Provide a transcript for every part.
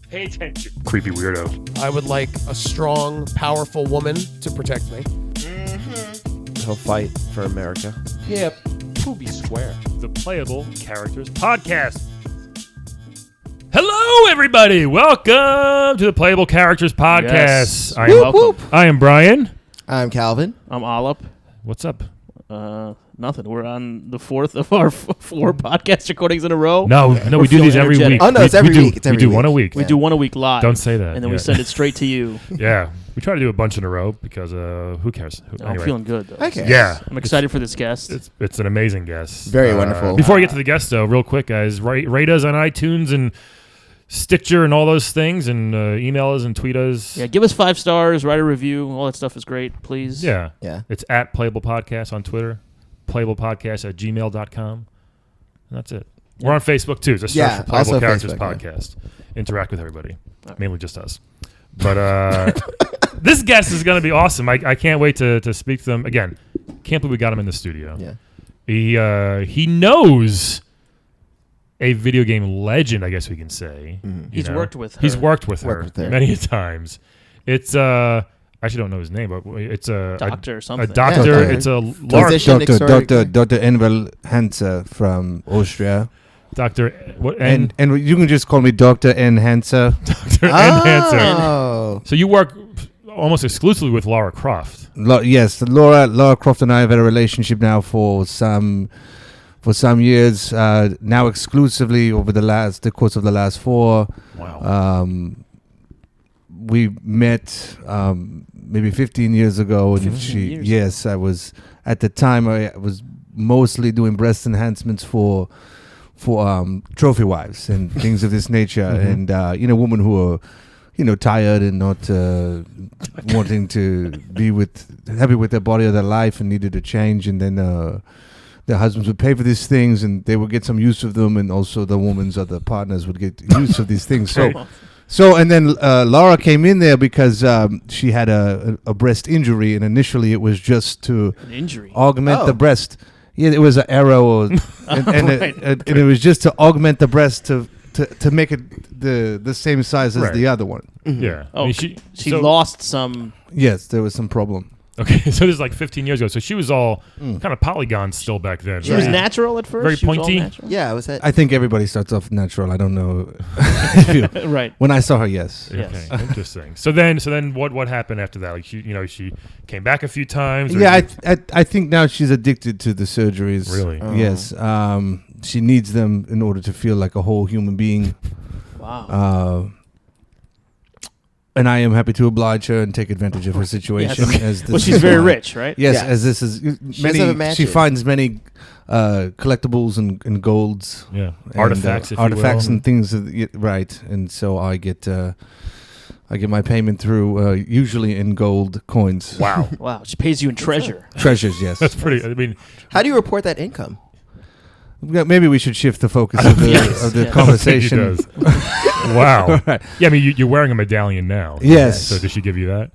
Pay attention, creepy weirdo. I would like a strong, powerful woman to protect me. He'll fight for America. Yeah, Poopy Square. The Playable Characters Podcast. Hello, everybody. Welcome to the Playable Characters Podcast. Yes. I am Brian. I'm Calvin. I'm Olip. What's up? Nothing. We're on the fourth of our four podcast recordings in a row. No, we do these every energetic. week. Oh, no, it's every week. We do one a week. We do one a week live. Don't say that. And then we send it straight to you. Yeah. We try to do a bunch in a row because who cares? I'm Anyway. feeling good, though. Okay. Yeah. I'm excited for this guest. It's an amazing guest. Very wonderful. Before we get to the guest, though, real quick, guys, rate us on iTunes and Stitcher and all those things, and email us and tweet us. Yeah, give us 5 stars, write a review. All that stuff is great, please. Yeah. It's at Playable Podcast on Twitter, playablepodcast@gmail.com. And that's it. We're on Facebook, too. Just search for Playable also Characters Facebook, Podcast. Interact with everybody. Mainly just us. But this guest is going to be awesome. I can't wait to speak to them. Again, can't believe we got him in the studio. Yeah. He knows a video game legend, I guess we can say. Mm-hmm. He's worked with her. He's worked with her Worked with her. many times. It's I actually don't know his name, but it's a Doctor or something. A doctor. Yeah. It's a Physician. Dr. Enver Hanser from Austria. Doctor. What? And you can just call me Dr. N. Hanser. Doctor Enhancer. Oh. So you work almost exclusively with Lara Croft. Yes, Lara Croft and I have had a relationship now for some years. Now exclusively over the course of the last 4. Wow. We met maybe 15 years ago, and 15 years. Yes, I was at the time. I was mostly doing breast enhancements for trophy wives and things of this nature, and women who are tired and not wanting to be happy with their body or their life and needed a change, and then their husbands would pay for these things and they would get some use of them, and also the woman's other partners would get use of these things. So and then Laura came in there because she had a breast injury, and initially it was just to An injury. augment the breast. Yeah, it was an arrow, and it was just to augment the breast to make it the same size as the other one. Mm-hmm. Yeah. Oh, I mean, she lost some. Yes, there was some problem. Okay, so this is like 15 years ago. So she was all kind of polygon still back then. She right? was natural at first. Very She was all pointy? natural? Yeah, was that? I think everybody starts off natural. I don't know. Right. When I saw her, yes. Yes. Okay, interesting. So then what happened after that? Like she came back a few times. or Yeah, I think now she's addicted to the surgeries. Really? Oh. Yes. She needs them in order to feel like a whole human being. Wow. And I am happy to oblige her and take advantage of her situation. Yes. Well, she's very rich, right? Yes, Yes. as this is She does have a mansion. she finds many collectibles and golds, Yeah. and, Artifacts, if you artifacts will. and things. Right, and so I get my payment through usually in gold coins. Wow. Wow. She pays you in treasure. Treasures, yes. That's pretty. I mean, How do you report that income? Yeah, maybe we should shift the focus of the Yes, of the yes. conversation. I think he does. Wow. Right. Yeah, I mean, you're wearing a medallion now. Yes. So did she give you that?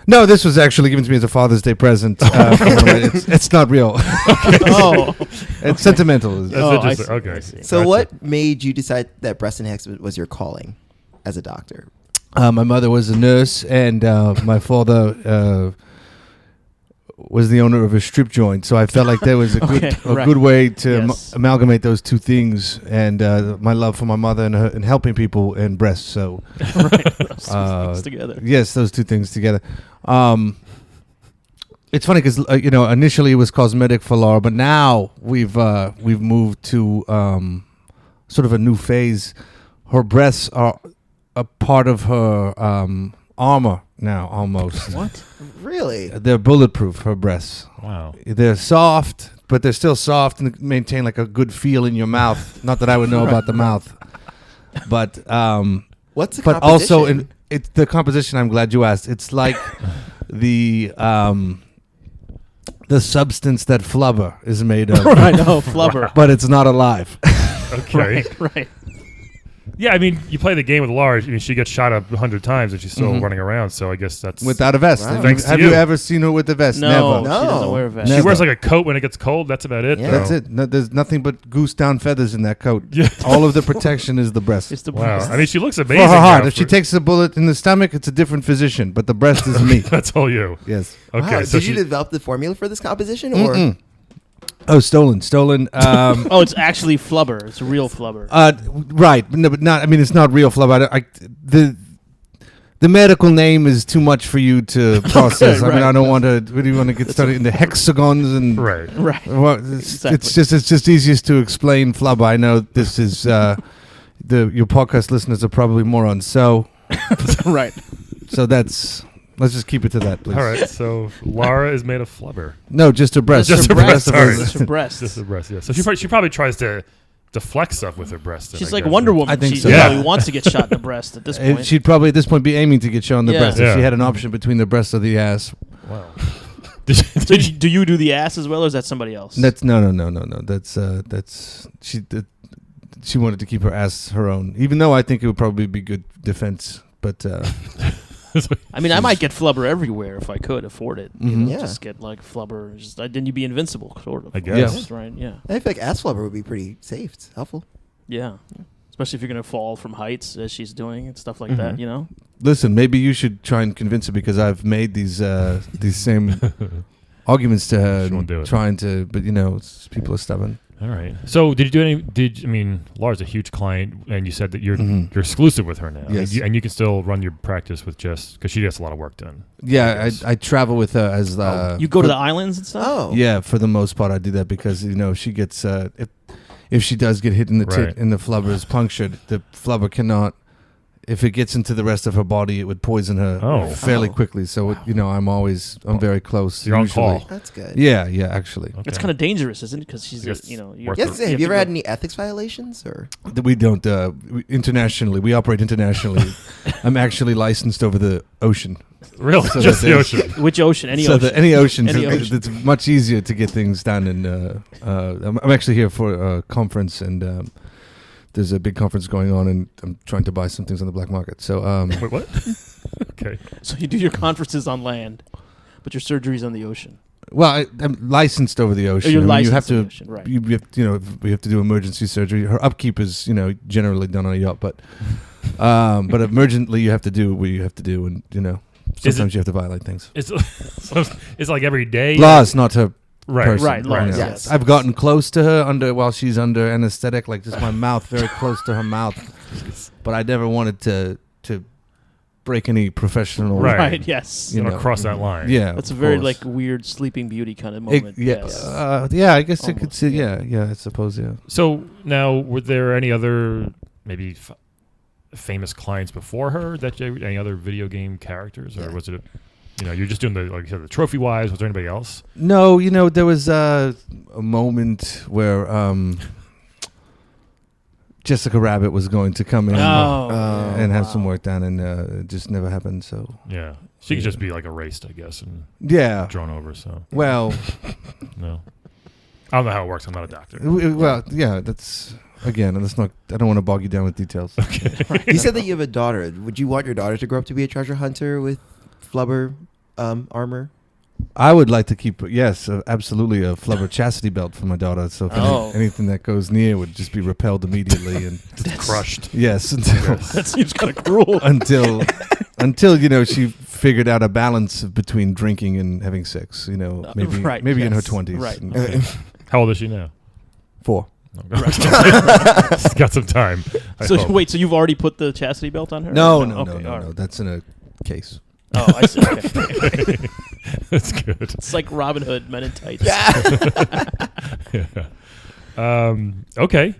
No, this was actually given to me as a Father's Day present. It's not real. Oh. It's sentimental. That's Oh, I interesting. see, Okay. I see. So Gotcha. what made you decide that breast enhancement was your calling as a doctor? My mother was a nurse, and my father was the owner of a strip joint. So I felt like there was a good way to Yes. amalgamate those two things, and my love for my mother and helping people and breasts. So Those things together. yes, those two things together. It's funny because initially it was cosmetic for Laura, but now we've moved to sort of a new phase. Her breasts are a part of her armor now, almost. What? Really? They're bulletproof. Her breasts. Wow. They're soft, but they're still soft and maintain like a good feel in your mouth. Not that I would know about the mouth, but What's the but composition? also it's the composition. I'm glad you asked. It's like the substance that flubber is made of, I know, flubber. but it's not alive. Okay. Right. Yeah, I mean, you play the game with Lara. I mean, she gets shot up 100 times and she's still Mhm. running around. So I guess that's Without a vest. Wow. Thanks to Have you. you ever seen her with a vest? No, Never. she No. doesn't wear a vest. She Never. wears like a coat when it gets cold. That's about it. Yeah. That's it. No, there's nothing but goose down feathers in that coat. Yeah. All of the protection is the breast. It's the Wow. breast. I mean, she looks For amazing. her heart. now If she for- takes a bullet in the stomach, it's a different physician, but the breast is me. that's all you. Yes. Okay. Wow. So Did you she, develop the formula for this composition, or Mm-mm. Oh, stolen. Oh, it's actually flubber. It's real flubber. Right. No, but not. I mean, it's not real flubber. The medical name is too much for you to process. I mean, right. I don't want to. Really want to get started into hexagons and. right. Right. Well, it's just easiest to explain flubber. I know this is your podcast listeners are probably morons. So Right. let's just keep it to that, please. All right. So Lara is made of flubber. No, just her breast. Just her her breast, of sorry. her- It's her breast. Just the breast. Yeah. So she probably tries to deflect stuff with her breast. then, She's I like guess. Wonder Woman. I think She so. probably Yeah. wants to get shot in the breast at this And point. she'd probably at this point be aiming to get shown the Yeah. breast if Yeah. she had an option between the breast or the ass. Wow. Did you- So do you do the ass as well, or is that somebody else? That's no. That's she wanted to keep her ass her own, even though I think it would probably be good defense. But I mean, I might get flubber everywhere if I could afford it. You Mhm. know, Yeah. Just get like flubber. Then you'd be invincible, sort of. I guess. Right. Yeah. I feel like ass flubber would be pretty safe. It's helpful. Yeah. Especially if you're gonna fall from heights as she's doing and stuff like Mhm. that. You know. listen, maybe you should try and convince her because I've made these same arguments to her, She won't do it. trying to. But people are stubborn. All right. So did you do any? I mean, Lara's a huge client, and you said that you're Mhm. you're exclusive with her now. Yes. And you can still run your practice with just because she gets a lot of work done. Yeah, Yes. I travel with her as You go to for- the islands and stuff. Oh. Yeah, for the most part, I do that because she gets if she does get hit in the tit Right. and the flubber is punctured, the flubber cannot. If it gets into the rest of her body, it would poison her Oh. fairly Oh. quickly. So I'm very close. You're on usually. call. That's good. Yeah, actually, It's kind of dangerous, isn't it? Because she's, Yes. you're, Worth Yes. it. Have you ever to had go- any ethics violations, or? we don't internationally. We operate internationally. I'm actually licensed over the ocean. Really, So just that the there's- ocean. Which ocean? Any so ocean? any ocean, Any ocean. it's much easier to get things done. And I'm actually here for a conference, and there's a big conference going on, and I'm trying to buy some things on the black market. So Wait, what? Okay. So you do your conferences on land, but your surgery's on the ocean. well, I'm licensed over the ocean. You're I mean, you have licensed on to. the ocean, right. You have, we have to do emergency surgery. Her upkeep is generally done on a yacht, but emergently you have to do what you have to do, and sometimes you have to violate things. It's so it's like every day. Laws, not her Right. person. Right, laws, Yeah. yes. I've gotten close to her while she's under anesthetic, like just my mouth very close to her mouth. But I never wanted to break any professional. Right. Right. Yes. You You know, know. cross that line. Yeah. That's a of very course. like weird Sleeping Beauty kind of It- moment. yeah. Yes. I guess I could Almost, see. yeah. Yeah. I suppose. Yeah. So now, were there any other maybe famous clients before her any other video game characters, or Yeah. was it? You're just doing the trophy wives. Was there anybody else? No, there was a moment where Jessica Rabbit was going to come in Oh. and have some work done, and it just never happened. So Yeah, she could just be like erased, I guess, and yeah. drawn over. So Well, no, I don't know how it works. I'm not a doctor. well, yeah. That's again. That's not. I don't want to bog you down with details. You said that you have a daughter. Would you want your daughter to grow up to be a treasure hunter with flubber armor? I would like to keep, absolutely, a flubber chastity belt for my daughter. So if Oh. anything that goes near would just be repelled immediately, and Just crushed. yes, until That seems kind of cruel. until she figured out a balance between drinking and having sex. Maybe right, maybe in her yes, 20s. right. And- How old is she now? 4. She's got some time. I So hope. wait, so you've already put the chastity belt on her? No, Or no, Okay, no. all right. That's in a case. Oh, I see. Okay. That's good. It's like Robin Hood, Men in Tights. Okay.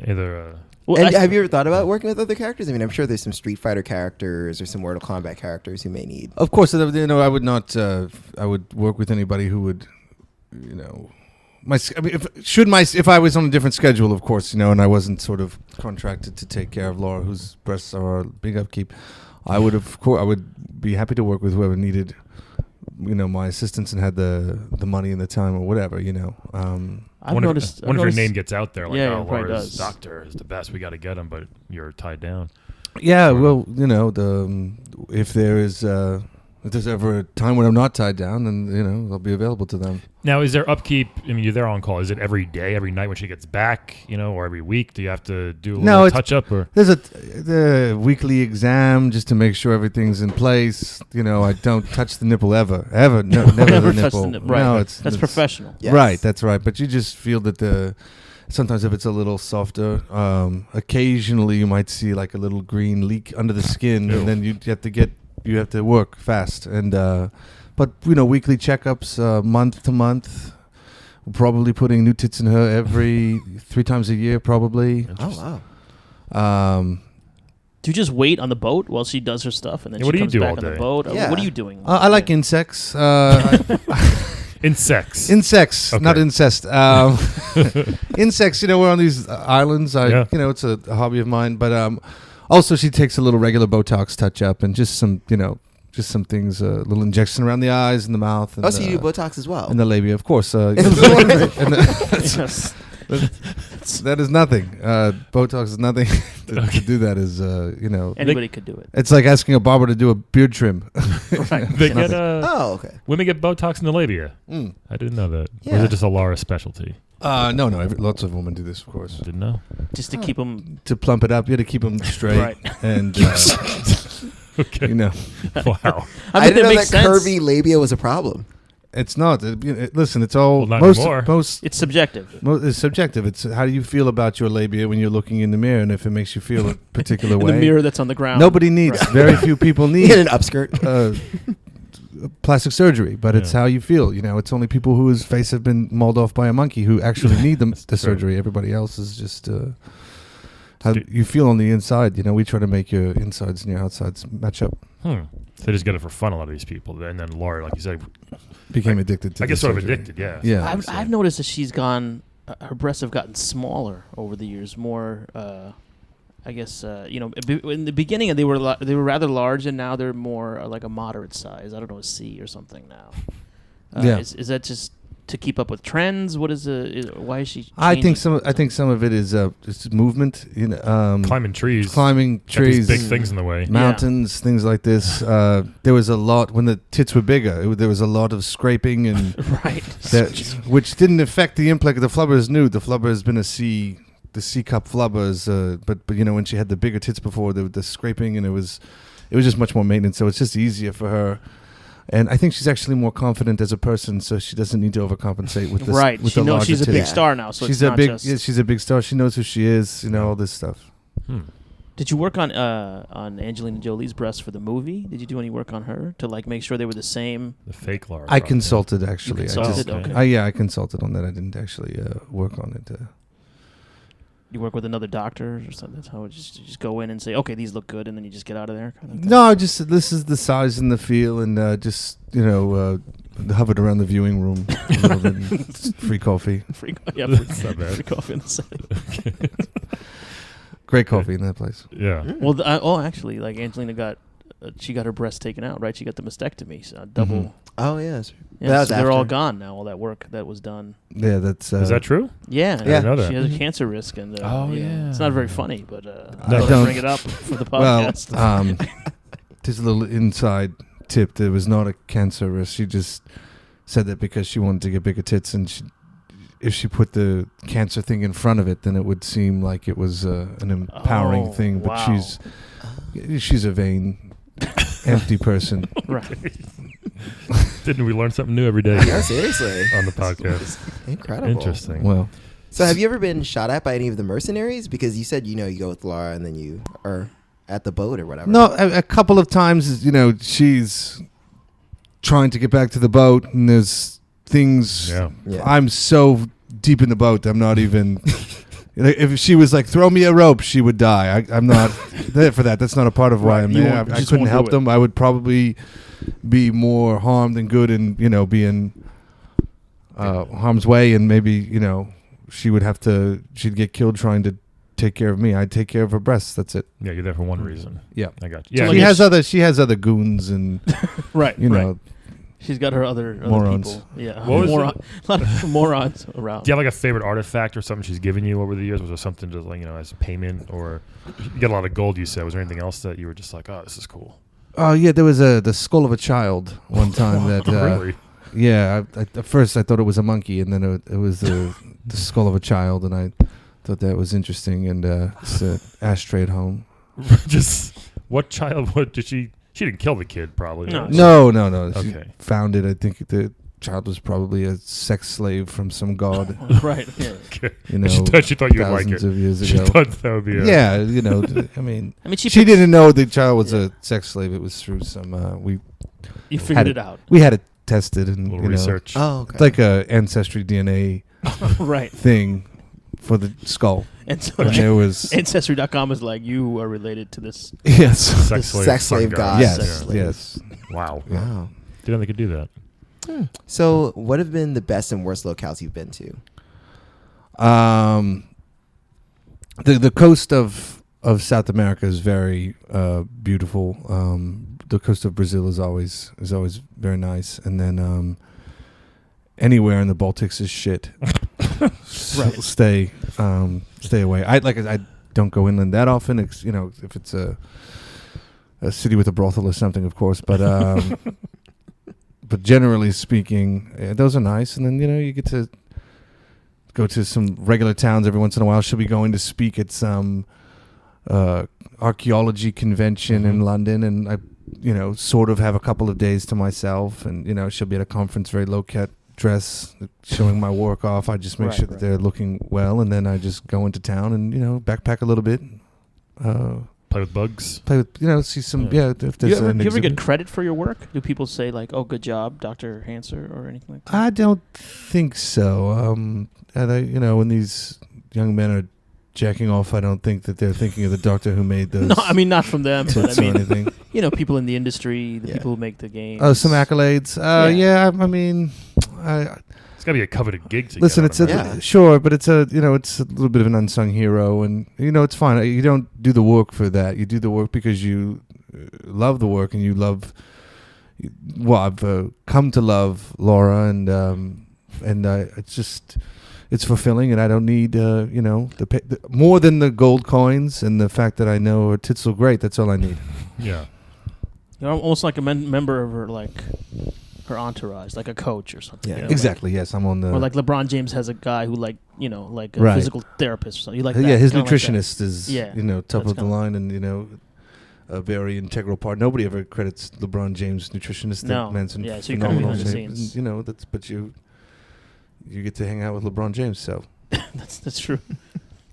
Either. Well, And I- have you ever thought about working with other characters? I mean, I'm sure there's some Street Fighter characters or some Mortal Kombat characters who may need. Of course, I would not. I would work with anybody who would, if I was on a different schedule, of course, and I wasn't sort of contracted to take care of Laura, whose breasts are a big upkeep. I would be happy to work with whoever needed my assistants and had the money and the time or whatever. I've noticed. If your name gets out there, like, Yeah, oh, it probably Laura's does. doctor is the best. We got to get him, but you're tied down. Yeah, well, if there's ever a time when I'm not tied down, then I'll be available to them. Now, is there upkeep? I mean, you're there on call. Is it every day, every night when she gets back, or every week? Do you have to do a little touch up? Or There's the weekly exam just to make sure everything's in place. I don't touch the nipple ever, no, never Never the touch nipple. the nipple. Right. No, That's professional. Yes. Right, that's right. But you just feel that sometimes if it's a little softer, occasionally you might see like a little green leak under the skin, and then you have to work fast. And but weekly checkups, month to month. We're probably putting new tits in her every 3 times a year, probably. Oh wow. Do you just wait on the boat while she does her stuff, and then Yeah, what she do you comes do back all on the day? boat? Yeah. What are you doing? I like insects. insects. Insects, Okay. not incest. Insects. We're on these islands. It's a hobby of mine. But also, she takes a little regular Botox touch up and just some things, a little injection around the eyes and the mouth. And, Oh, so you do Botox as well? and the labia, of course. Yes. That is nothing. Botox is nothing. To do that is, Anybody could do it. it's like asking a barber to do a beard trim. Right. They get Oh, okay. women get Botox in the labia. Mm. I didn't know that. Or Yeah. is it just a Lara specialty? No. Lots of women do this, of course. Didn't know. Just to keep them. To plump it up, you had to keep them straight. Right. And, Okay. I I Wow. mean, didn't it know that makes sense. curvy labia was a problem. it's not. Listen, it's all... Well, not most. anymore. It's subjective. It's subjective. It's how do you feel about your labia when you're looking in the mirror, and if it makes you feel a particular In way. the mirror that's on the ground. Nobody needs. Right. Very few people In need an upskirt. plastic surgery, but it's Yeah. how you feel. It's only people whose face have been mauled off by a monkey who actually need the true. surgery. Everybody else is just how you feel on the inside. We try to make your insides and your outsides match up. So they just get it for fun, a lot of these people. And then Laura, like you said, Became addicted to I the guess sort of surgery. addicted, yeah. Yeah. I've noticed that she's gone. Her breasts have gotten smaller over the years. More, I guess. In the beginning they were rather large, and now they're more like a moderate size. I don't know, a C or something now. Yeah. Is that just to keep up with trends? What is why is she? I think changing? some of it is just movement. Climbing trees. climbing Got these trees, big things in the way. mountains, things like this. There was a lot when the tits were bigger. There was a lot of scraping and Right. which didn't affect the implant. The flubber is new. The flubber has been the C cup flubbers. But when she had the bigger tits before, the scraping, and it was just much more maintenance. So it's just easier for her. And I think she's actually more confident as a person, so she doesn't need to overcompete with this. Right. With She the knows larger she's a big tits. star now, so she's it's a not big. just. Yeah, she's a big star. She knows who she is. All this stuff. Did you work on Angelina Jolie's breasts for the movie? Did you do any work on her to make sure they were the same? The fake Lara. I Croft, consulted actually. consulted? Okay. Okay. I consulted on that. I didn't actually work on it. You work with another doctor or something? That's how you just go in and say, okay, these look good, and then you just get out of there? Kind of thing? No, I just this is the size and the feel, and hovered around the viewing room a little bit. And free coffee, Free That's not bad. coffee in the set. great coffee in that place. Yeah. Well, actually, Angelina got her breasts taken out, right? She got the mastectomy, so double. Mhm. Oh, yeah. That's right. Yeah, That was so they're all after. gone now. All that work that was done. Yeah, that's. Is that true? Yeah, Yeah. I know that. She has a cancer risk, and Oh, yeah. it's not very funny, but I I thought I'd don't- bring it up for the well? podcast. Just a little inside tip. There was not a cancer risk. She just said that because she wanted to get bigger tits, and if she put the cancer thing in front of it, then it would seem like it was an empowering Oh, thing. But wow. she's a vain, empty person. Right. Didn't we learn something new every day Yeah, seriously. on the podcast? Incredible. Interesting. Well, So have you ever been shot at by any of the mercenaries? Because you said, you go with Lara and then you are at the boat or whatever. no, a couple of times, she's trying to get back to the boat, and there's things. Yeah. Yeah. I'm so deep in the boat, I'm not even. If she was like, throw me a rope, she would die. I'm not there for that. That's not a part of why Right, I'm you there. won't- I just couldn't won't do help it. them. I would probably be more harmed than good, and be in harm's way, and maybe she'd get killed trying to take care of me. I'd take care of her breasts. That's it. Yeah, you're there for one reason. Yeah. I got you. So Yeah. like She has other goons, and Right. you know. She's got her other Morons. people. Yeah, What was a lot of morons around. Do you have like a favorite artifact or something she's given you over the years? Was there something just like, as payment, or you got a lot of gold? You said. Was there anything else that you were just like, oh, this is cool? Oh yeah, there was the skull of a child one time that. Really? Yeah, at first I thought it was a monkey, and then it was the skull of a child, and I thought that was interesting. And it's an ashtray at home. Just what child? What did she? She didn't kill the kid, probably. No. No. She Okay. found it. I think the child was probably a sex slave from some god. Right. Yeah. Okay. She thought you would like it. thousands of years She ago. thought that would be. Yeah, I mean, she she didn't know the child was a sex slave. It was through some You figured it out. we had it tested and A little research. Oh, okay. It's like a ancestry DNA Right. thing for the skull. And so And there was Ancestry.com is like, you are related to this. yes, Sex slave. sex slave sun god. yes, Sex slave. yes. Wow. Wow. Didn't know they could do that. So, what have been the best and worst locales you've been to? The coast of South America is very beautiful. The coast of Brazil is always very nice, and then anywhere in the Baltics is shit. So Right. stay away. I don't go inland that often. If it's a city with a brothel or something, of course. But but generally speaking, those are nice. And then you get to go to some regular towns every once in a while. She'll be going to speak at some archaeology convention in London, and I sort of have a couple of days to myself. And she'll be at a conference, very low cut dress, showing my work off. I just make sure that they're looking well, and then I just go into town and backpack a little bit. Play with bugs. Play with see some if there's Do you ever an get exhibit. credit for your work? Do people say like, "Oh, good job, Dr. Hanser," or anything like that? I don't think so. And when these young men are jacking off, I don't think that they're thinking of the doctor who made those. No, I mean not from them, but tits I or mean, anything. people in the industry, the Yeah. people who make the games. Oh, some accolades. Yeah. I mean, It's got to be a coveted gig. To listen, get it's out a of it. sure, but it's a it's a little bit of an unsung hero, and it's fine. You don't do the work for that. You do the work because you love the work, and you love. Well, I've come to love Laura, and it's fulfilling, and I don't need more than the gold coins and the fact that I know her tits look great. That's all I need. Yeah. You're almost like a member of her entourage, like a coach or something. Yeah. Exactly. Yes, I'm on the. Or like LeBron James has a guy who like a Right. physical therapist or something. You like that? Yeah, his kinda like that. nutritionist is top That's of the kinda- line, and a very integral part. Nobody ever credits LeBron James' nutritionist. No. That man's Yeah, so you're kinda phenomenal behind the shape. scenes. And, but you get to hang out with LeBron James. So That's true.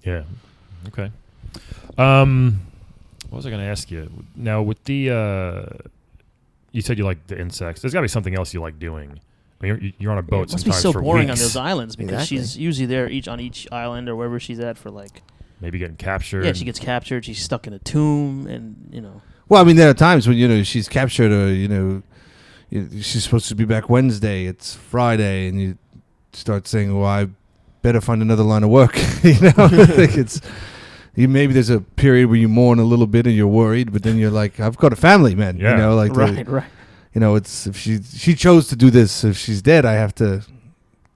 Yeah. Okay. What was I going to ask you? Now, with the, you said you like the insects. There's got to be something else you like doing. I mean, you're on a boat It must be sometimes so for boring weeks. on those islands because Exactly. she's usually there on each island or wherever she's at for like. Maybe getting captured. Yeah, she gets captured. She's stuck in a tomb, and well, I mean, there are times when she's captured, or she's supposed to be back Wednesday. It's Friday, and you start saying, "Well, I better find another line of work." Like maybe there's a period where you mourn a little bit and you're worried, but then you're like, "I've got a family, man." Yeah. right. It's if she chose to do this. If she's dead, I have to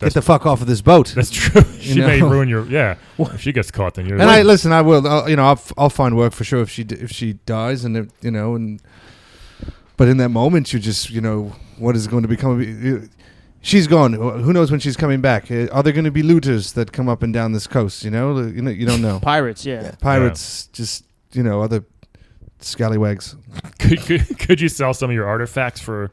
get the fuck off of this boat. That's true. She may know? ruin your. Yeah. If she gets caught, then you're. And I listen. I will. I'll find work for sure if she dies, and and. But in that moment, you just what is going to become of you? She's gone. Who knows when she's coming back? Are there going to be looters that come up and down this coast? You don't know. Pirates, yeah. Pirates, just other scallywags. Could you sell some of your artifacts for,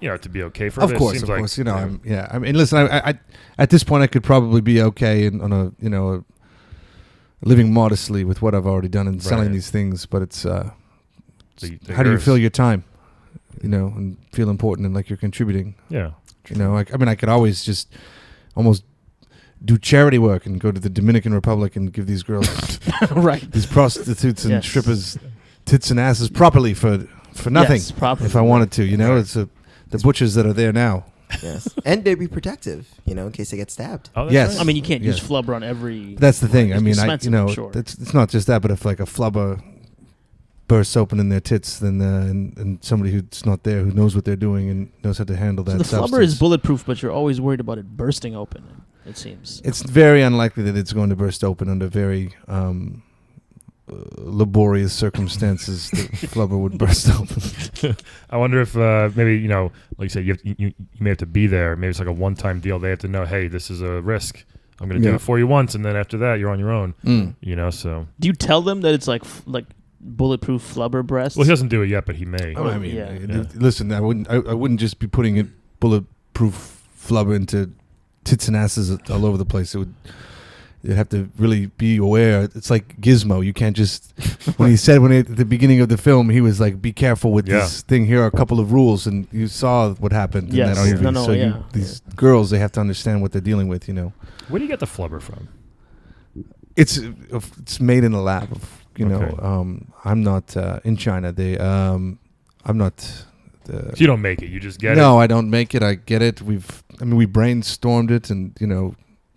to be okay for? Of it? course, Seems of like, course. I mean, listen. I at this point I could probably be okay on a living modestly with what I've already done and selling Right. these things. But it's they're how do you yours. fill your time? And feel important and like you're contributing. Yeah. I could always just almost do charity work and go to the Dominican Republic and give these girls, Right. these prostitutes and Yes. strippers, tits and asses properly for nothing. Yes, properly. If I wanted to, it's the butchers that are there now. Yes. And they'd be protective, in case they get stabbed. Oh, that's Yes. right. I mean, you can't use Yes. flubber on every. That's the thing. I It's mean, expensive, I'm sure. it's not just that, but if like a flubber bursts open in their tits than and somebody who's not there, who knows what they're doing and knows how to handle So that the substance. flubber is bulletproof, but you're always worried about it bursting open. It seems. It's very unlikely that it's going to burst open under very laborious circumstances. The flubber would burst open. I wonder if maybe, like you said, you may have to be there. Maybe it's like a one-time deal. They have to know, hey, this is a risk. I'm going to do it for you once, and then after that, you're on your own. So. Do you tell them that it's like bulletproof flubber breasts? Well, he doesn't do it yet, but he may. I mean, Yeah. listen, I wouldn't just be putting it bulletproof flubber into tits and asses all over the place. You'd have to really be aware. It's like Gizmo. You can't just when at the beginning of the film, he was like, "Be careful with this thing. Here are a couple of rules," and you saw what happened. Yes. In that movie. These girls, they have to understand what they're dealing with. Where do you get the flubber from? It's made in a lab. Okay. I'm not in China. I'm not. So you don't make it. You just get it. No, I don't make it. I get it. We brainstormed it, and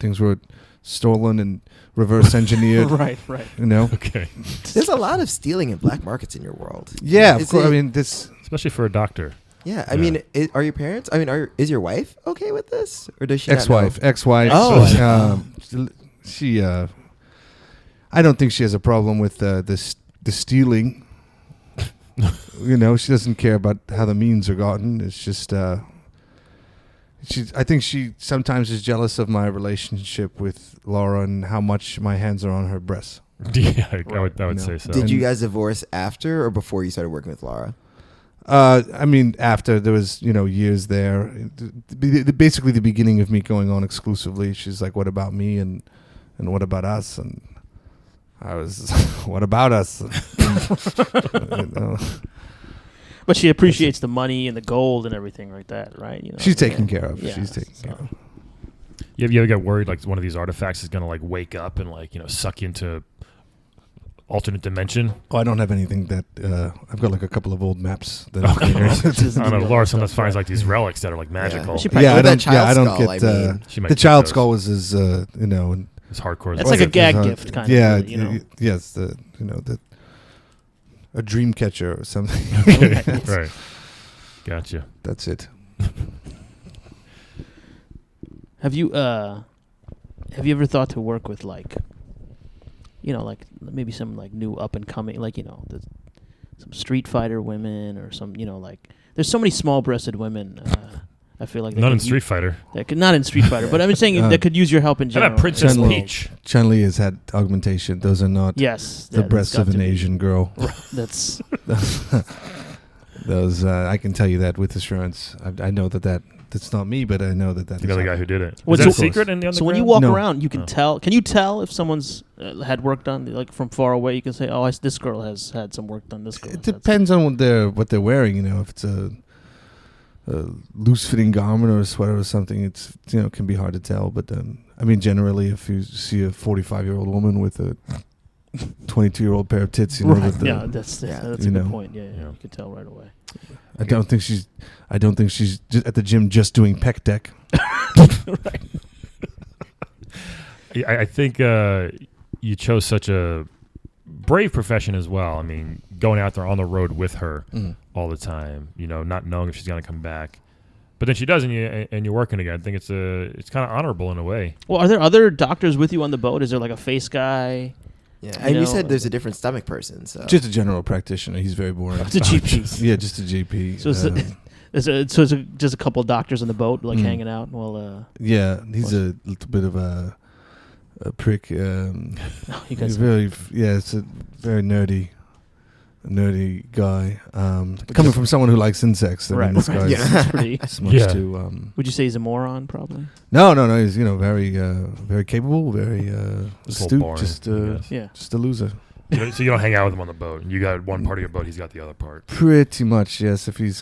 things were stolen and reverse engineered. right. Okay. There's a lot of stealing and black markets in your world. Yeah, Is of course. it- I mean, this. Especially for a doctor. Yeah, I mean, are your parents? I mean, is your wife okay with this, or does she? not Ex-wife. know? Oh. She. I don't think she has a problem with the stealing. She doesn't care about how the means are gotten. It's just. I think she sometimes is jealous of my relationship with Laura and how much my hands are on her breasts. Yeah, I would say so. Did you guys divorce after or before you started working with Lara? After there was, years there, basically the beginning of me going on exclusively. She's like, "What about me?" and "What about us?" And I was, "What about us?" But she appreciates the money and the gold and everything like that, right? She's taken care of. Yeah, She's taken care of. You ever get worried like one of these artifacts is going to like wake up and like suck you into alternate dimension? Oh, I don't have anything that. I've got like a couple of old maps. That I don't know. Laura sometimes finds like these relics that are like magical. She I don't skull, get. I mean. She might The get child those. skull was as and It's hardcore. That's like a gag gift kind of. Yes, a dream catcher or something. Right. Gotcha. That's it. Have you ever thought to work with like maybe some like new up and coming some Street Fighter women or some like there's so many small breasted women. I feel like Not in Street Fighter. Not in Street Fighter, but I'm saying that could use your help in How general. about Princess Chun-Li. Peach? Chun-Li has had augmentation. Those are not the breasts of an Asian girl. That's Those I can tell you that with assurance. I know that's not me, but I know that's The other guy who did it. What's Is that a so- secret in the underground? so when you walk No. around, you can tell. Can you tell if someone's had work done? Like from far away, you can say, "Oh, this girl has had some work done." This girl. It has had depends on what they're wearing. If it's a loose-fitting garment or a sweater or something, it's can be hard to tell. But generally, if you see a 45-year-old woman with a 22-year-old pair of tits, some- that the, yeah, that's a you good know. point. Yeah, you can tell right away. I don't think she's just at the gym just doing pec deck. Right. I think you chose such a brave profession as well. I mean, going out there on the road with her all the time, not knowing if she's going to come back. But then she does, and you're working again. I think it's kind of honorable in a way. Well, are there other doctors with you on the boat? Is there like a face guy? Yeah, You and you know, said there's a different stomach person. So Just a general practitioner. He's very boring. It's a GP. Yeah, just a GP. So it's just a couple of doctors on the boat, like hanging out. Well, yeah, he's a little bit of a prick. you He's guys. it's a very nerdy guy. Coming from someone who likes insects, I mean, Right. this guy's Yeah. It's pretty. this much Yeah. too. Would you say he's a moron? Probably. No. He's very very capable, very Just a astute. little boring, I guess. Yeah. Just a loser. So you don't hang out with him on the boat. You got one part of your boat. He's got the other part. Pretty much, yes. If he's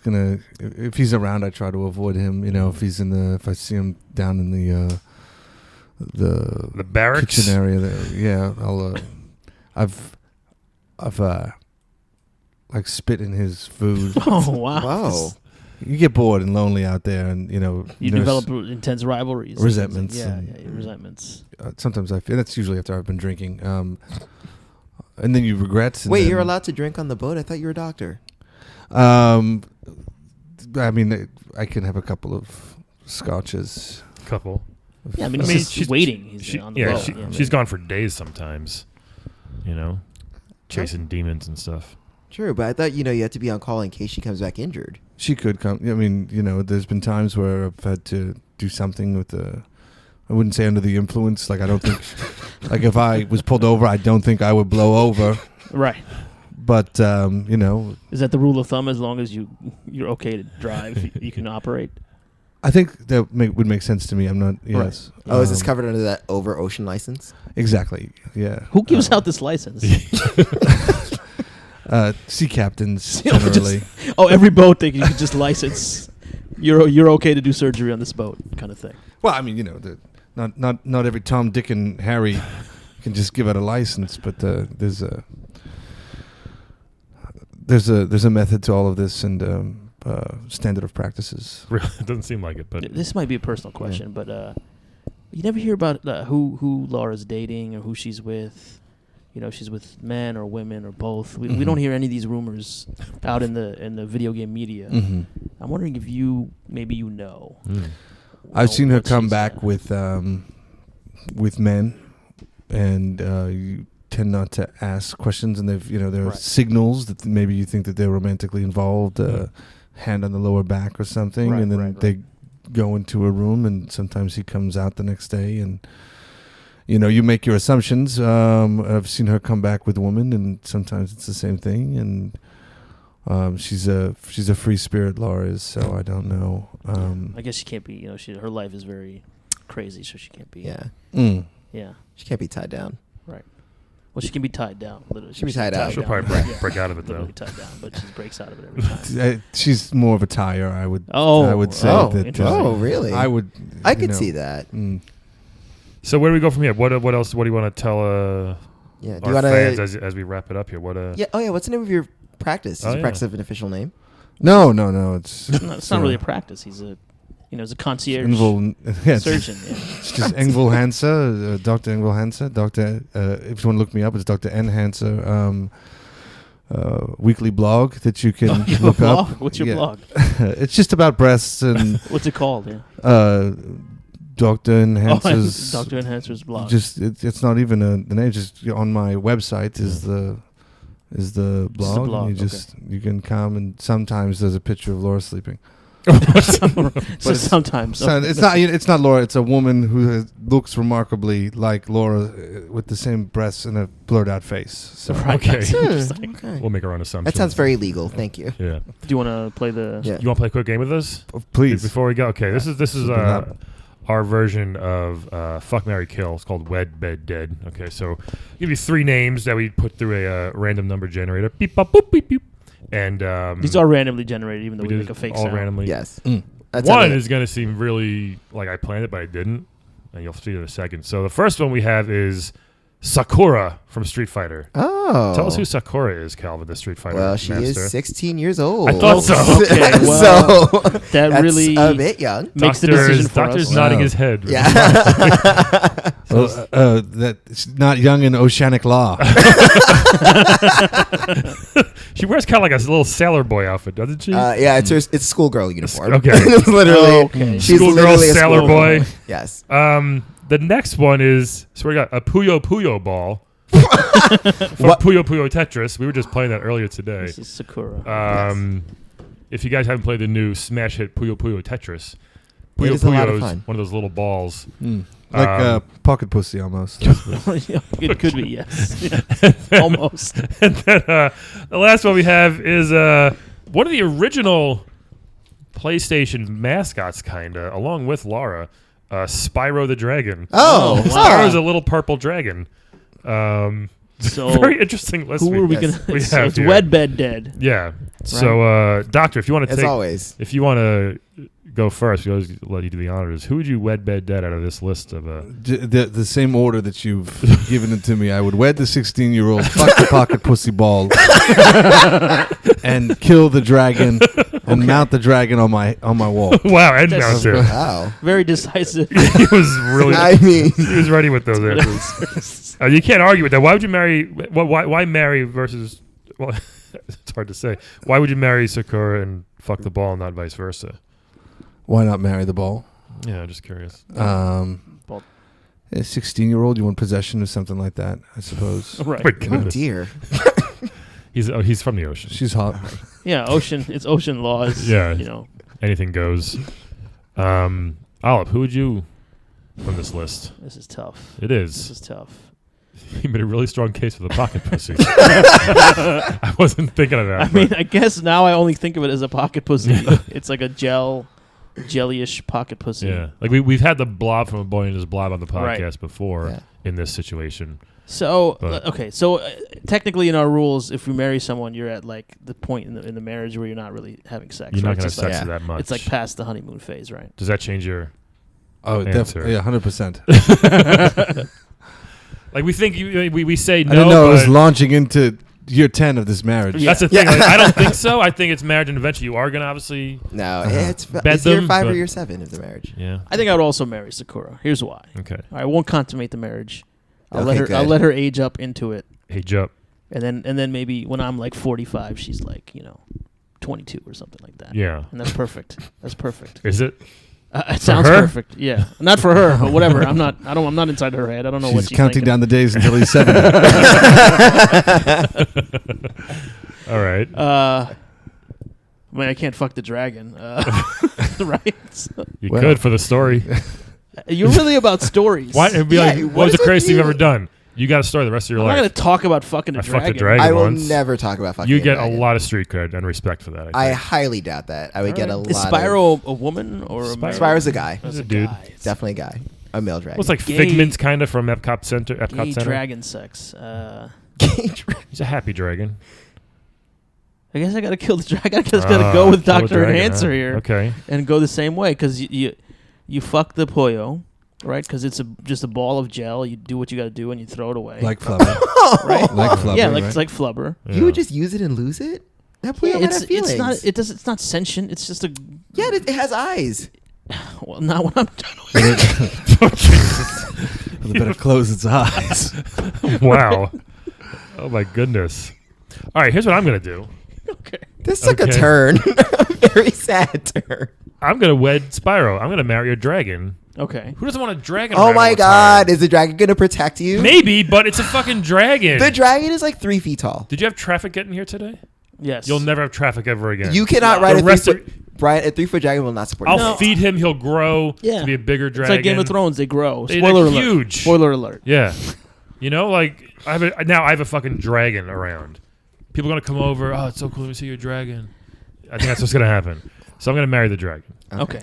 around, I try to avoid him. If I see him down in the barracks. kitchen area there, yeah, I'll. I've like spit in his food. Oh wow. Whoa. You get bored and lonely out there, and You develop intense rivalries. Resentments Yeah, and- resentments. sometimes I feel that's usually after I've been drinking. and then you regret. And Wait, then, you're allowed to drink on the boat? I thought you were a doctor. I mean, I can have a couple of scotches. Couple. Yeah, I mean, I he's mean, just she's- waiting. He's on the Yeah, boat. she's gone for days sometimes. You know, chasing demons and stuff. True, but I thought, you had to be on call in case she comes back injured. She could come. I mean, there's been times where I've had to do something with the. I wouldn't say under the influence. Like I don't think, like if I was pulled over, I don't think I would blow over. Right. But Is that the rule of thumb? As long as you're okay to drive, you can operate. I think that would make sense to me. I'm not. Yes. Oh, is this covered under that over ocean license? Exactly. Yeah. Who gives out this license? Sea captains You know, generally. Every boat thing you can just license. You're okay to do surgery on this boat, kind of thing. Well, I mean, not every Tom, Dick, and Harry can just give out a license, but there's a method to all of this and standard of practices. Really, it doesn't seem like it, but This might be a personal question, but you never hear about who Laura's dating or who she's with. She's with men or women or both. We don't hear any of these rumors out in the video game media. Mm-hmm. I'm wondering if maybe you know. I've seen her what come she's, back with men, and you tend not to ask questions, and there are Right. signals that maybe you think that they're romantically involved, hand on the lower back or something, Right, and then right. they go into a room, and sometimes he comes out the next day, and you make your assumptions. I've seen her come back with a woman, and sometimes it's the same thing, and she's a free spirit, Laura is, so I don't know. I guess she can't be. Her life is very crazy, so she can't be. Yeah. Yeah. She can't be tied down. Right. Well, she can be tied down. Literally, She can be tied out. she'll down. probably Yeah. break out of it though. Literally tied down, but she breaks out of it every time. She's more of a tire, I would. Oh, I would say oh, that. interesting. Oh, really? I would. I could see that. So where do we go from here? What else? What do you want to tell Yeah. Do our you want fans to? as we wrap it up here? What Yeah. Oh, yeah. What's the name of your practice? Oh, Does your yeah. practice have an official name? No. It's It's not really a practice. He's a concierge yeah, surgeon. Yeah. It's just Engvall Hansa, Dr. Engvall Hansa. Dr. If you want to look me up, it's Dr. N Hansa. Weekly blog that you can look Blog? up. What's your Yeah. blog? It's just about breasts and What's it called? Yeah. Dr. N Hansa's. Dr. Enhancer's blog. Just it's not even the name. Just on my website is the blog. blog, And you can come, and sometimes there's a picture of Laura sleeping. so sometimes. So it's not Laura. It's a woman who looks remarkably like Laura with the same breasts and a blurred out face. So Right. Okay. That's interesting. Okay. We'll make our own assumptions. That sounds very legal. Thank you. Yeah. Do you want to play the? Yeah. You want to play a quick game with us please. before we go? Okay. This is Super happy. our version of Fuck, Marry, Kill. It's called Wed, Bed, Dead. Okay. So I'll give you 3 names that we put through a random number generator. Beep, bop, boop, beep, beep. And These are randomly generated, even though we did make a fake all sound. randomly. Yes. Mm. That's One how is going to seem really like I planned it, but I didn't. And you'll see it in a second. So the first one we have is Sakura from Street Fighter. Oh. Tell us who Sakura is, Calvin, the Street Fighter Well, she master. is 16 years old. I thought so. Okay, well, so that that's really a bit young. makes the decision for Doctor's us. nodding Wow. his head. Yeah. That's not young in Oceanic Law. She wears kind of like a little sailor boy outfit, doesn't she? Yeah, it's schoolgirl uniform. Okay. It's literally. Oh, okay. She's Schoolgirl, literally a sailor schoolgirl. boy. Yes. The next one is, so we got a Puyo Puyo ball from What? Puyo Puyo Tetris. We were just playing that earlier today. This is Sakura. If you guys haven't played the new smash hit Puyo Puyo Tetris, It Puyo is a lot Puyo of is fun. one of those little balls. Like pocket pussy almost. It could be, yes. Almost. And then the last one we have is one of the original PlayStation mascots, kinda, along with Lara, Spyro the Dragon. Oh. Spyro's a little purple dragon. So Very interesting list. who are we Yes. going we to... So have it's here. Wed, Bed, Dead. Yeah. So, Doctor, if you want to As take, always. if you want to go first. We always let you do the honors. Who would you wed, bed, dead out of this list of? The same order that you've given it to me. I would wed the 16-year-old, fuck the pocket pussy ball, and kill the dragon, and mount the dragon on my wall. Wow, and That's- mounted. Wow. Very decisive. He was really. I mean, He was ready with those answers. You can't argue with that. Why would you marry? Why marry versus? Well, it's hard to say. Why would you marry Sakura and fuck the ball, and not vice versa? Why not marry the ball? Yeah, just curious. Ball. A 16-year-old, you want possession of something like that, I suppose. Right. My oh goodness. dear. He's from the ocean. She's hot. Yeah, ocean. It's ocean laws. Yeah. You know. Anything goes. Olive, who would you from this list? This is tough. It This is. is tough. He made a really strong case for the pocket pussy. I wasn't thinking of that. I mean, I guess now I only think of it as a pocket pussy. It's like a jellyish pocket pussy. yeah, like we've had the blob from A Boy and His Blob on the Right. podcast before Yeah. in this situation. So But- okay, so technically in our rules, if you marry someone, you're at like the point in the marriage where you're not really having sex. You're right? not going to have It's just sex like- that much. It's like past the honeymoon phase, right? Does that change your? Oh, Answer. definitely. Yeah, 100%. Like we think we say no. I didn't know I was but launching into year 10 of this marriage. Yeah. that's the thing. Yeah. Like, I don't think so. I think it's marriage, and eventually you are going to obviously. No, Bet it's year them, 5 or but- year 7 of the marriage. Yeah. I think I would also marry Sakura. Here's why. Okay. I won't consummate the marriage. I'll Okay, let her. I'll good. let her age up into it, Hey, Joe. and then maybe when I'm like 45, she's like 22 or something like that. Yeah. And that's perfect. That's perfect. Is it? It sounds her? perfect. Yeah, not for her, but whatever. I'm not inside her head. I don't know what She's she's counting thinking. down the days until he's 70. All right. I mean, I can't fuck the dragon, right? So, You well. could for the story. you're really about stories. Why? It'd be Yeah, like, what what was the is it craziest you've you- ever done? You got a story the rest of your I'm not life. gonna talk about fucking a I fucked a dragon. dragon. I will once. never talk about fucking You a get a dragon. lot of street cred and respect for that. I think. highly doubt that. I would get a lot Is Spyro a woman or a man? Spyro's a guy. He's a It's dude. guy. It's Definitely a guy. A male dragon. Well, it's like Gay- Figment kind of from Epcot Center. Gay dragon sex. I He's a happy dragon. guess I gotta kill the dragon. I just gotta go with kill the Dr. dragon, Enhancer huh? here Okay. and go the same way because you fuck the pollo, right? Because it's just a ball of gel. You do what you gotta do and you throw it away. like flubber. right? Like flubber, Yeah, like right? it's like flubber. Yeah. You would just use it and lose it? That boy Yeah, might have feelings. it's not sentient. It's just a Yeah, it has eyes. well, not when I'm done with It better close its eyes. Wow. Oh my goodness. All right, here's what I'm gonna do. Okay. This took a Okay. turn. A very sad turn. I'm gonna wed Spyro. I'm gonna marry a dragon. Okay. Who doesn't want a dragon? Oh around all my the god, time? is the dragon going to protect you? Maybe, but it's a fucking dragon. The dragon is like 3 feet tall. Did you have traffic getting here today? Yes. You'll never have traffic ever again. You cannot The ride a 3 rest of- foot. Brian, a 3 foot dragon will not support I'll you. No. feed him. He'll grow Yeah. to be a bigger It's dragon. like Game of Thrones. They grow. They're Spoiler alert. huge. Spoiler alert. Yeah. You know, like I have a fucking dragon around. People are gonna come over. Oh, it's so cool to see your dragon. I think that's what's gonna happen. So I'm gonna marry the dragon. Okay.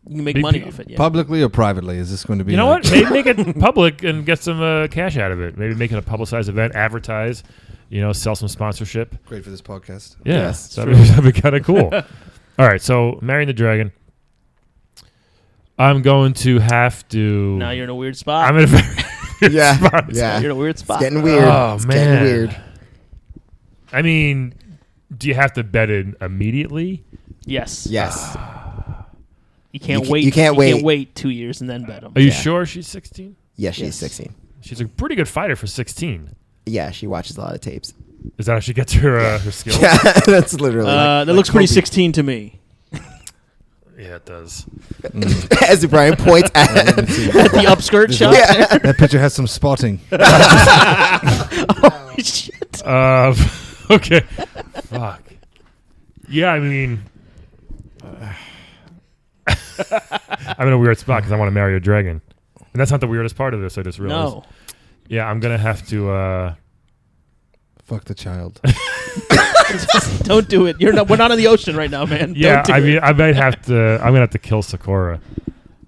You can make Big money pe- off it. Yeah. Publicly or privately? Is this going to be? You know like- what? Maybe make it public and get some cash out of it. Maybe make it a publicized event, advertise. You know, sell some sponsorship. Great for this podcast. Yeah, Yes, that'd be kind of cool. All right, so marrying the dragon. I'm going to have to. Now you're in a weird spot. I'm in a very weird Yeah, spot. yeah. You're in a weird It's spot. getting weird. Oh, it's man. getting weird. I mean, do you have to bet it immediately? Yes. Yes. You can't You wait. you can't wait. Can't wait 2 years and then bet them. Are you Yeah. sure she's 16? Yes, she's Yes. 16. She's a pretty good fighter for 16. Yeah, she watches a lot of tapes. Is that how she gets her skills? Yeah, that's literally. That like looks pretty Kobe. 16 to me. Yeah, it does. As Brian points at. The upskirt shot. Yeah. That picture has some spotting. Oh shit. Okay. Fuck. Yeah, I mean, I'm in a weird spot because I want to marry a dragon, and that's not the weirdest part of this. I just realized. No. Yeah, I'm gonna have to. Fuck the child. Don't do it. We're not in the ocean right now, man. Yeah, Don't do I it. mean, I might have to. I'm gonna have to kill Sakura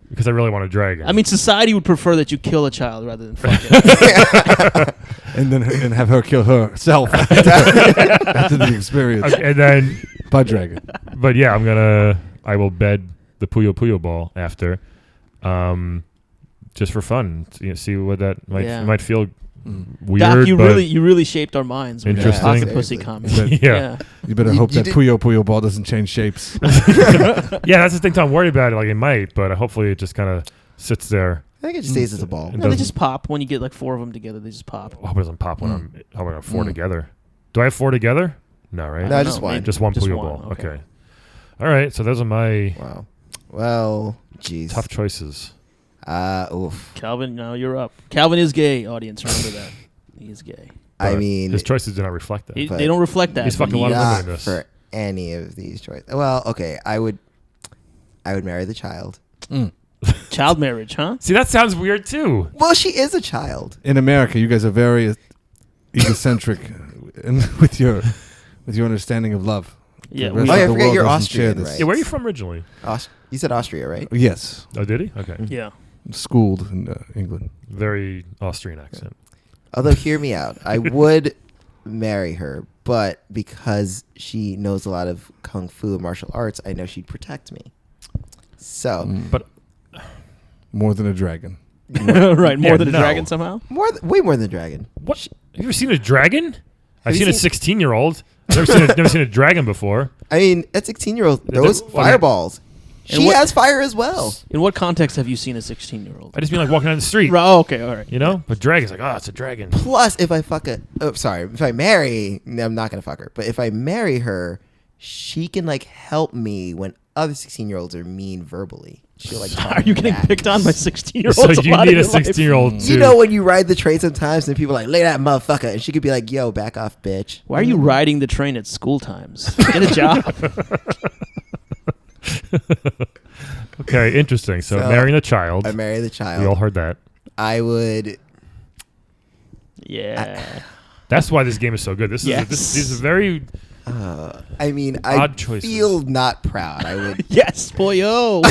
because I really want a dragon. I mean, society would prefer that you kill a child rather than fuck it. And then have her kill herself after the experience Okay, and then, by dragon. but yeah, I will bed the the Puyo Puyo ball after, just for fun. See what that might feel weird. Doc, you but really shaped our minds with Interesting. that pocket pussy comment. Yeah. You better You- hope you that did- Puyo Puyo ball doesn't change shapes. Yeah, that's the thing. I'm worried about it. Like it might, but hopefully it just kind of sits there. I think it just stays as a ball. It No, they doesn't- just pop when you get like 4 of them together. They just pop. I hope it doesn't pop when I'm. I hope I have 4 together. Do I have 4 together? No, right? No, I just don't know, one. maybe. Just one Just Puyo one, ball. okay. Okay. All right. So those are my Wow. Well, jeez. tough choices. Oof. Calvin, now you're up. Calvin is gay, audience. Remember that. He is gay. I But mean, his choices do not reflect that. But They don't reflect that. he's fucking a lot of women not in this. for any of these choices. Well, okay, I would marry the child. Child marriage, huh? See, that sounds weird too. Well, she is a child. In America, you guys are very egocentric with your understanding of love. Yeah. The rest Oh, of yeah, I the forget world you're doesn't share Austrian, this. right? Yeah, where are you from originally? You said Austria, right? Yes, Oh, did he? Okay. Yeah. schooled in England. Very Austrian accent. Although, hear me out. I would marry her, but because she knows a lot of kung fu and martial arts, I know she'd protect me. So, But More than a dragon. Right. More Yeah, than a no. dragon somehow. way more than a dragon. what? Have you ever seen a dragon? I've you seen a seen- 16-year-old. Never seen a dragon before. I mean, that 16-year-old Yeah, throws that- well, I mean- fireballs. And She what- has fire as well. In what context have you seen a 16-year-old? I just mean like walking down the street. Oh, okay. All right. You know? But dragon's like, oh, it's a dragon. Plus, if I if I marry, no, I'm not gonna fuck her. But if I marry her, she can like help me when other 16-year-olds are mean verbally. She'll like. Are you getting back. picked on by 16-year-olds? So you need a 16-year-old too. You know when you ride the train sometimes and people are like, "Look at that motherfucker," and she could be like, "Yo, back off, bitch." Why are you riding the train at school times? Get a job. Okay, interesting. So, So, marrying a child. I marry the child. We all heard that. I would. Yeah. That's why this game is so good. Yes. These are very. I mean, I Odd choices. feel not proud. I would. Yes, boyo.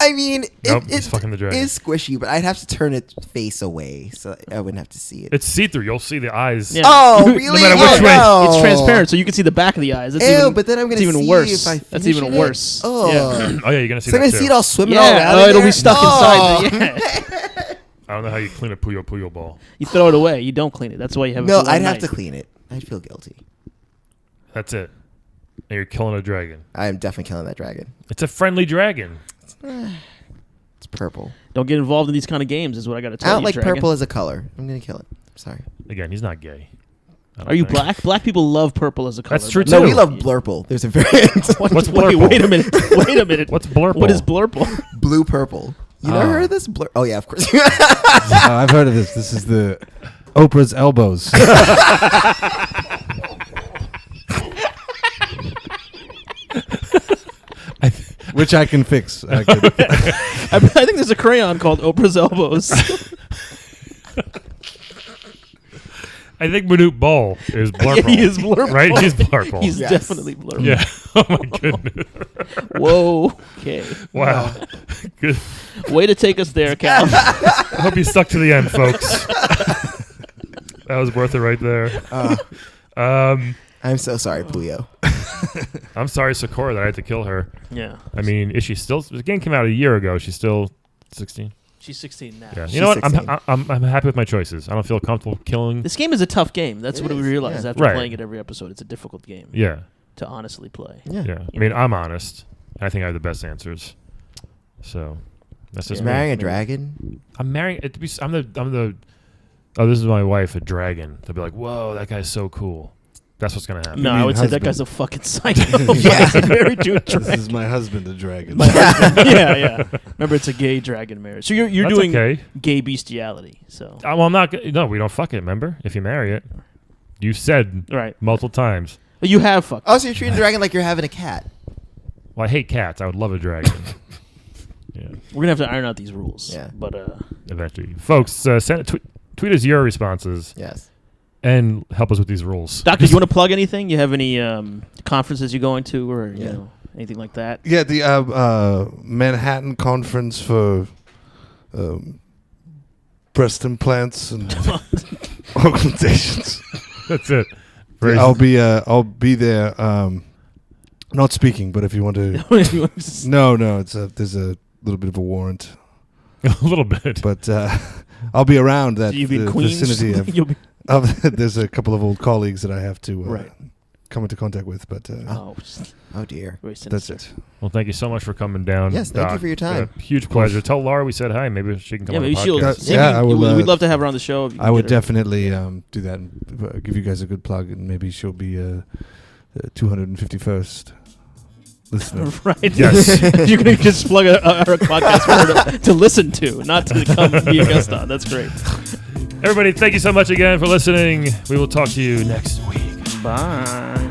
I mean, Nope, it it's fucking the dragon. is squishy, but I'd have to turn its face away so I wouldn't have to see it. It's see-through. You'll see the eyes. Yeah. Oh, No really? matter Oh, which way. no. It's transparent, so you can see the back of the eyes. That's Ew, even, but then I'm that's gonna even see worse. if I That's finish even it. worse. Oh. Yeah. Oh yeah, you're gonna see So I'm that gonna too. see it all swimming all Yeah. around. Oh, in it'll there? be stuck Oh. inside. Yeah. I don't know how you clean a Puyo Puyo ball. You throw it away. You don't clean it. That's why you have it No, for one I'd have night. to clean it. I'd feel guilty. That's it. And you're killing a dragon. I am definitely killing that dragon. It's a friendly dragon. It's purple. Don't get involved in these kind of games. Is what I got to I tell don't you. like Dragon. purple as a color. I'm gonna kill it. Sorry. Again, he's not gay. I don't Are you think. black? Black people love purple as a color. That's true, No, too. we love blurple. There's a variant. What's Wait, blurple? wait a minute. Wait a minute. What's blurple? What is blurple? Blue purple. You never Ah. heard of this? Oh yeah, of course. I've heard of this. This is the Oprah's elbows. Which I can fix. I think there's a crayon called Oprah's elbows. I think Manute Ball is blurple. He is blurple. Right? He's blurple. He's Yes. definitely blurple. Yeah. Oh my goodness. Whoa. Okay. Wow. Good. Way to take us there, Cal. I hope you stuck to the end, folks. That was worth it right there. I'm so sorry, Puyo. I'm sorry, Sakura, that I had to kill her. Yeah. I mean, is she still? The game came out a year ago. She's still 16. She's 16 now. Yeah. She's You know what? 16. I'm happy with my choices. I don't feel comfortable killing. This game is a tough game. That's It what we is, realize yeah. after Right. playing it every episode. It's a difficult game Yeah. to honestly play. Yeah. Yeah. I mean, I'm honest. I think I have the best answers. So that's just You're me. marrying a dragon? I'm marrying. I'm the. Oh, this is my wife, a dragon. They'll be like, "Whoa, that guy's so cool." That's what's gonna happen. No, mean I would say that husband. guy's a fucking psycho. Yeah. Very true. This is my husband, the dragon. Yeah, yeah. Remember, it's a gay dragon marriage. So you're That's doing okay. gay bestiality. So Well, I'm not. No, we don't fuck it. Remember, if you marry it, you said right. multiple times. But you have fucked. Oh, so you're treating a dragon like you're having a cat. Well, I hate cats. I would love a dragon. Yeah, We're gonna have to iron out these rules. Yeah. But eventually, folks. Tweet us your responses Yes. and help us with these rules. Doctor, you want to plug anything? You have any conferences you're going to, or you Yeah. know anything like that? Yeah, the Manhattan Conference for breast implants and augmentations. That's it. I'll be there Not speaking, but if you want to. No, it's there's a little bit of a warrant. A little bit. But I'll be around that You've been Queens. vicinity You'll be there's a couple of old colleagues that I have to Right. come into contact with, but Oh dear. very that's sinister. it. Well, thank you so much for coming down. Yes, thank you Doc. for your time. Huge pleasure. Tell Lara we said hi. Maybe she can come Yeah, on the maybe she'll. podcast. Yeah, I will, We'd love to have her on the show. if you I can would get her. definitely do that and give you guys a good plug, and maybe she'll be 251st listener. Right. Yes. You can just plug our podcast for her to listen to, not to come be a guest on. That's great. Everybody, thank you so much again for listening. We will talk to you next week. Bye.